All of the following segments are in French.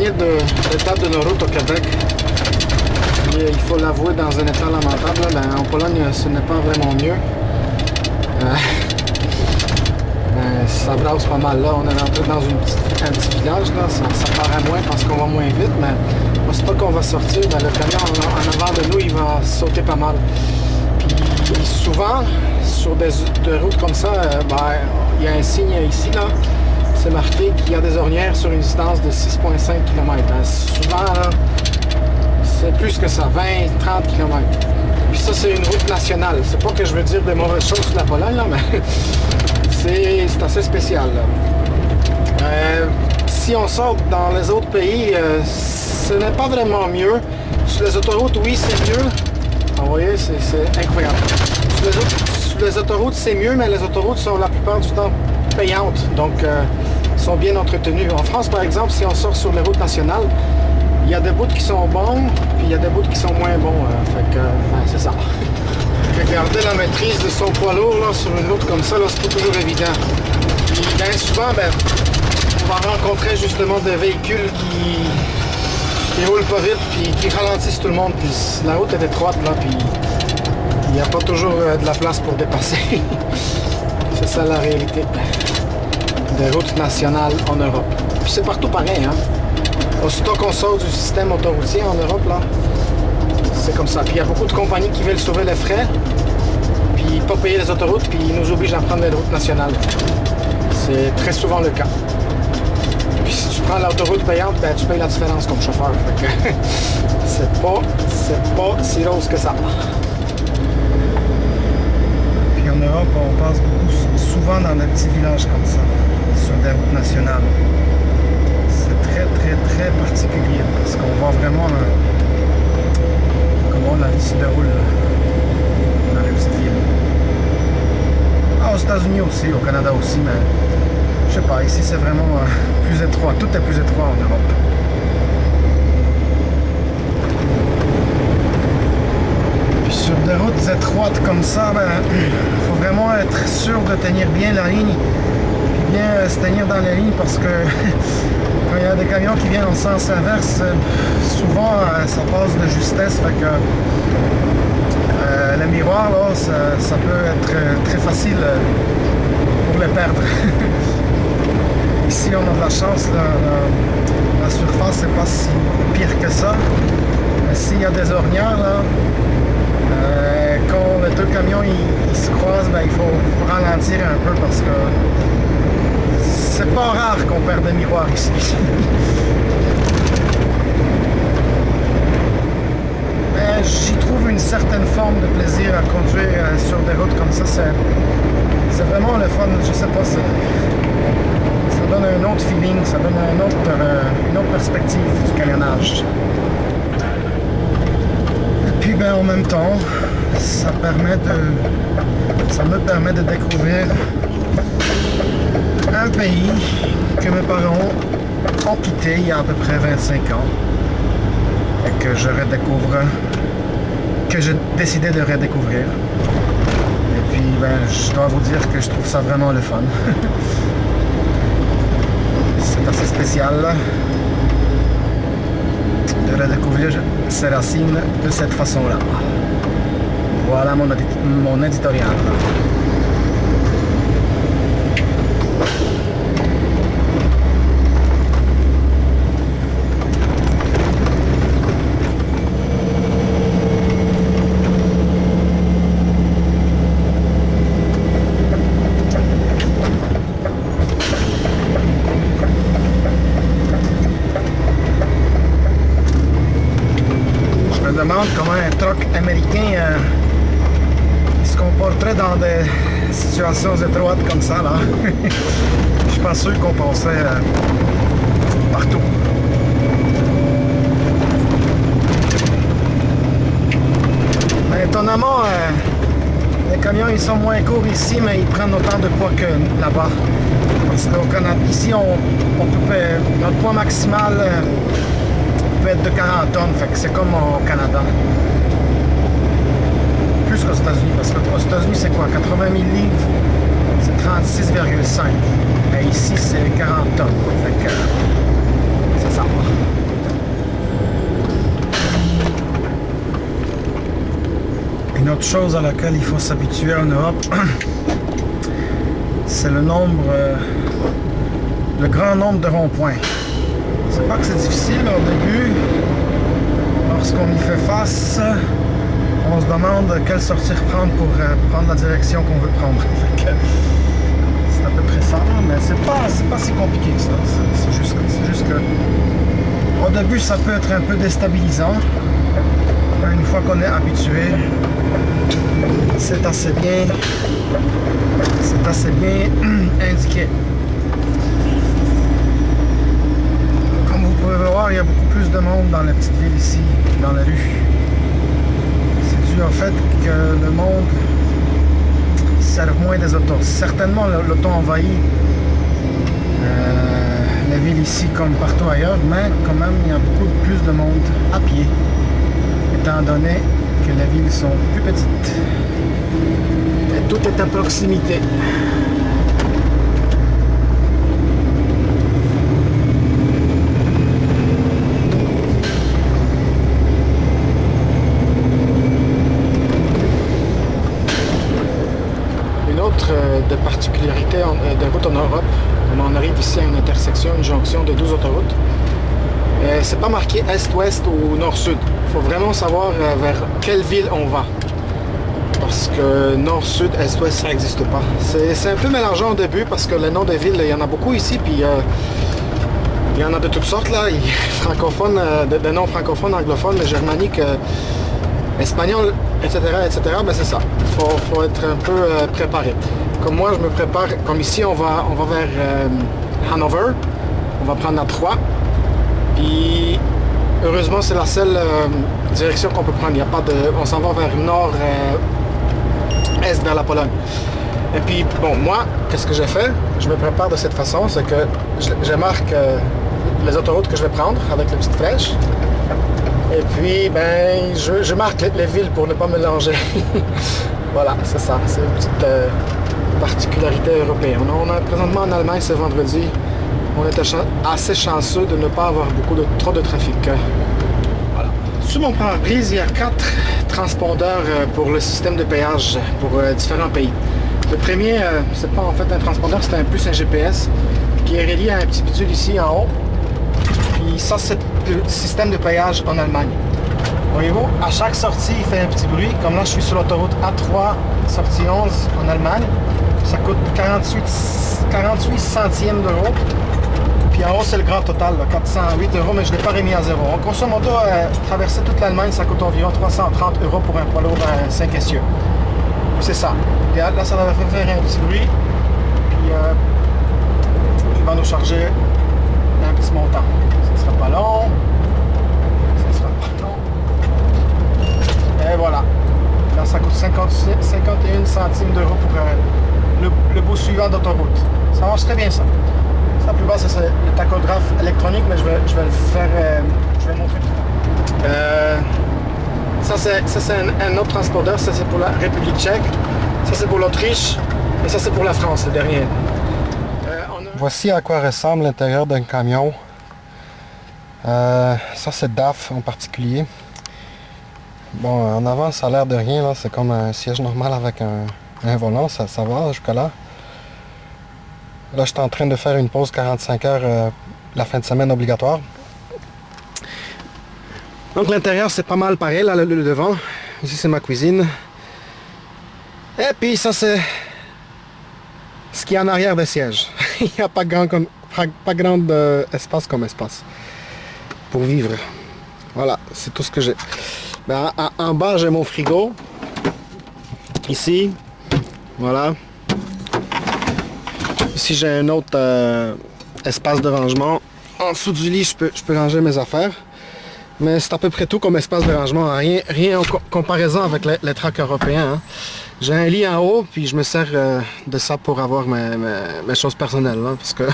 témoigner de l'état de nos routes au Québec. Et il faut l'avouer, dans un état lamentable. Ben, en Pologne, ce n'est pas vraiment mieux. Ça brasse pas mal là. On est rentré dans un petit village, là. Ça paraît moins parce qu'on va moins vite, mais aussitôt qu'on va sortir, ben, le camion en avant de nous, il va sauter pas mal. Puis souvent, sur des routes comme ça, ben, il y a un signe ici, là. C'est marqué qu'il y a des ornières sur une distance de 6,5 km. Ben, souvent, là, c'est plus que ça, 20-30 km. Puis ça, c'est une route nationale. C'est pas que je veux dire de mauvaises choses sur la Pologne, là, mais c'est assez spécial. Si on sort dans les autres pays, ce n'est pas vraiment mieux. Sur les autoroutes, oui, c'est mieux. Vous voyez, c'est incroyable. Sur les autoroutes, c'est mieux, mais les autoroutes sont la plupart du temps payantes, donc sont bien entretenues. En France, par exemple, si on sort sur les routes nationales, il y a des bouts qui sont bons, puis il y a des bouts qui sont moins bons. Fait que, c'est ça. Garder la maîtrise de son poids lourd là, sur une route comme ça, c'est pas toujours évident. Puis bien souvent, on va rencontrer justement des véhicules qui roulent pas vite, puis qui ralentissent tout le monde. Puis la route est étroite, là, puis il n'y a pas toujours de la place pour dépasser. C'est ça la réalité des routes nationales en Europe. Puis c'est partout pareil, hein. Aussitôt qu'on sort du système autoroutier en Europe, là, c'est comme ça. Puis il y a beaucoup de compagnies qui veulent sauver les frais, puis pas payer les autoroutes, puis ils nous obligent à prendre les routes nationales. C'est très souvent le cas. Puis si tu prends l'autoroute payante, ben, tu payes la différence comme chauffeur. Fait que c'est pas si rose que ça. Puis en Europe, on passe souvent dans des petits villages comme ça, sur des routes nationales. C'est très, très, très particulier parce qu'on voit vraiment comment la vie se déroule dans les petites villes. Aux États-Unis aussi, au Canada aussi, mais je sais pas, ici c'est vraiment plus étroit, tout est plus étroit en Europe. Puis sur des routes étroites comme ça, faut vraiment être sûr de tenir bien la ligne, puis bien se tenir dans la ligne parce que quand il y a des camions qui viennent en sens inverse, souvent ça passe de justesse, fait que les miroirs, là, ça peut être très facile pour les perdre. Ici, on a de la chance, la surface n'est pas si pire que ça. Mais s'il y a des ornières, là, quand les deux camions ils se croisent, il faut ralentir un peu parce que c'est pas rare qu'on perde des miroirs ici. J'y trouve une certaine forme de plaisir à conduire sur des routes comme ça. C'est vraiment le fun. Je sais pas, ça donne un autre feeling, ça donne une autre perspective du camionnage. Et puis en même temps, ça me permet de découvrir un pays que mes parents ont quitté il y a à peu près 25 ans et que j'ai décidé de redécouvrir. Et puis je dois vous dire que je trouve ça vraiment le fun. C'est assez spécial de redécouvrir ses racines de cette façon-là. Voilà mon éditorial. Comment un truck américain se comporterait dans des situations étroites comme ça là. Je suis pas sûr qu'on passerait partout. Mais étonnamment, les camions ils sont moins courts ici, mais ils prennent autant de poids que là-bas. Parce qu'au Canada, ici notre poids maximal peut être de 40 tonnes, fait que c'est comme au Canada. Plus qu'aux États-Unis, parce qu'aux États-Unis c'est quoi? 80 000 livres, c'est 36,5. Et ici c'est 40 tonnes, fait que c'est ça. Une autre chose à laquelle il faut s'habituer en Europe, c'est le grand nombre de ronds-points. C'est pas que c'est difficile au début, lorsqu'on y fait face, on se demande quelle sortie prendre pour prendre la direction qu'on veut prendre. C'est à peu près ça, mais c'est pas si compliqué que ça. C'est juste que au début ça peut être un peu déstabilisant. Une fois qu'on est habitué, c'est assez bien indiqué. Comme vous pouvez le voir, il y a beaucoup plus de monde dans la petite ville ici, dans la rue. C'est dû au fait que le monde serve moins des autos. Certainement l'auto envahit la ville ici comme partout ailleurs, mais quand même il y a beaucoup plus de monde à pied, étant donné que les villes sont plus petites. Et tout est à proximité. Une autre de particularité de route en Europe, on arrive ici à une intersection, une jonction de 12 autoroutes. C'est pas marqué est-ouest ou nord-sud. Il faut vraiment savoir vers quelle ville on va. Parce que nord-sud, est-ouest, ça n'existe pas. C'est un peu mélangeant au début parce que les noms des villes, il y en a beaucoup ici. Puis il y en a de toutes sortes là. Francophones, des noms francophones, anglophones, germaniques, espagnols, etc. Ben c'est ça. Il faut être un peu préparé. Comme moi, je me prépare. Comme ici, on va vers Hanover. On va prendre la 3. Puis heureusement, c'est la seule direction qu'on peut prendre. Il y a pas de, on s'en va vers nord-est, vers la Pologne. Et puis, bon, moi, qu'est-ce que j'ai fait? Je me prépare de cette façon, c'est que je marque les autoroutes que je vais prendre avec les petites flèches. Et puis, ben, je marque les villes pour ne pas mélanger. Voilà, c'est ça. C'est une petite particularité européenne. On est présentement en Allemagne ce vendredi. On était assez chanceux de ne pas avoir trop de trafic. Voilà. Sur mon pare-brise, il y a 4 transpondeurs pour le système de péage pour différents pays. Le premier, c'est pas en fait un transpondeur, c'est un GPS qui est relié à un petit bidule ici en haut. Puis ça, c'est le système de péage en Allemagne. Voyez-vous, à chaque sortie, il fait un petit bruit. Comme là, je suis sur l'autoroute A3, sortie 11 en Allemagne. Ça coûte 48 centièmes d'euros. Puis en haut, c'est le grand total, là, 408 €, mais je ne l'ai pas remis à zéro. En grosso modo, traverser toute l'Allemagne, ça coûte environ 330 € pour un poids lourd 5 essieux. C'est ça. Et là, ça va faire un petit bruit. Puis il va nous charger un petit montant. Ça ne sera pas long. Ça sera pas long. Et voilà. Là, ça coûte 51 centimes d'euros pour le bout suivant d'autoroute. Ça marche très bien, ça. Ça, plus bas, c'est le tachographe électronique, mais je vais le faire, je vais le montrer plus tard. Ça, c'est un autre transpondeur. Ça, c'est pour la République tchèque. Ça, c'est pour l'Autriche. Et ça, c'est pour la France, le dernier. Voici à quoi ressemble l'intérieur d'un camion. Ça, c'est DAF en particulier. Bon, en avant, ça a l'air de rien. C'est comme un siège normal avec un volant. Ça va jusque-là. Là, je suis en train de faire une pause 45 heures la fin de semaine obligatoire. Donc l'intérieur, c'est pas mal pareil, là, le devant. Ici, c'est ma cuisine. Et puis ça, c'est ce qui est en arrière des sièges. Il n'y a pas grand espace comme espace pour vivre. Voilà, c'est tout ce que j'ai. Ben, en bas, j'ai mon frigo. Ici, voilà. Ici, j'ai un autre espace de rangement. En dessous du lit, je peux ranger mes affaires. Mais c'est à peu près tout comme espace de rangement. Rien en comparaison avec les trucks européens. Hein. J'ai un lit en haut, puis je me sers de ça pour avoir mes choses personnelles. Hein, parce que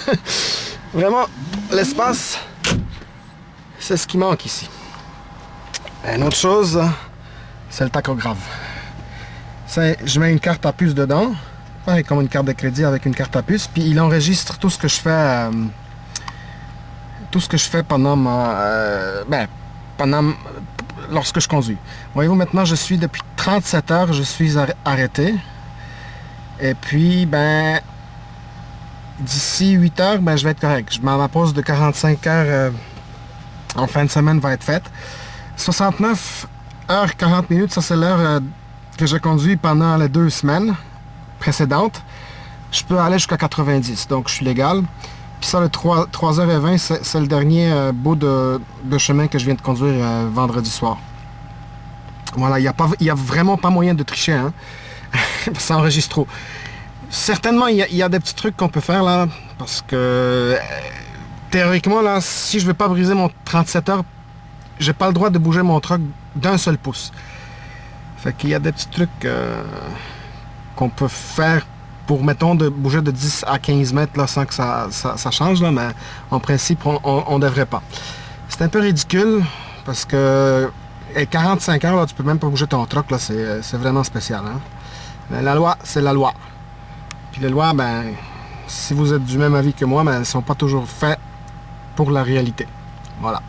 vraiment, l'espace, c'est ce qui manque ici. Une autre chose, c'est le tachographe. Je mets une carte à puce dedans. Pareil comme une carte de crédit avec une carte à puce, puis il enregistre tout ce que je fais pendant lorsque je conduis. Voyez-vous, maintenant, je suis depuis 37 heures, je suis arrêté. Et puis, ben, d'ici 8 heures, ben, je vais être correct. Ma pause de 45 heures en fin de semaine va être faite. 69 heures 40 minutes, ça c'est l'heure que je conduis pendant les 2 semaines précédentes. Je peux aller jusqu'à 90, donc je suis légal. Puis ça, le 3h20, c'est le dernier bout de chemin que je viens de conduire vendredi soir. Voilà, il n'y a vraiment pas moyen de tricher, hein. Ça enregistre trop. Certainement, il y a des petits trucs qu'on peut faire là, parce que théoriquement, là, si je ne veux pas briser mon 37 heures, j'ai pas le droit de bouger mon truck d'un seul pouce. Fait qu'il y a des petits trucs qu'on peut faire pour, mettons, de bouger de 10 à 15 mètres là, sans que ça change, là, mais en principe, on ne devrait pas. C'est un peu ridicule, parce que 45 heures, là, tu peux même pas bouger ton truck, là, c'est vraiment spécial, hein? Mais la loi, c'est la loi. Puis les lois, ben, si vous êtes du même avis que moi, ben, elles ne sont pas toujours faites pour la réalité. Voilà.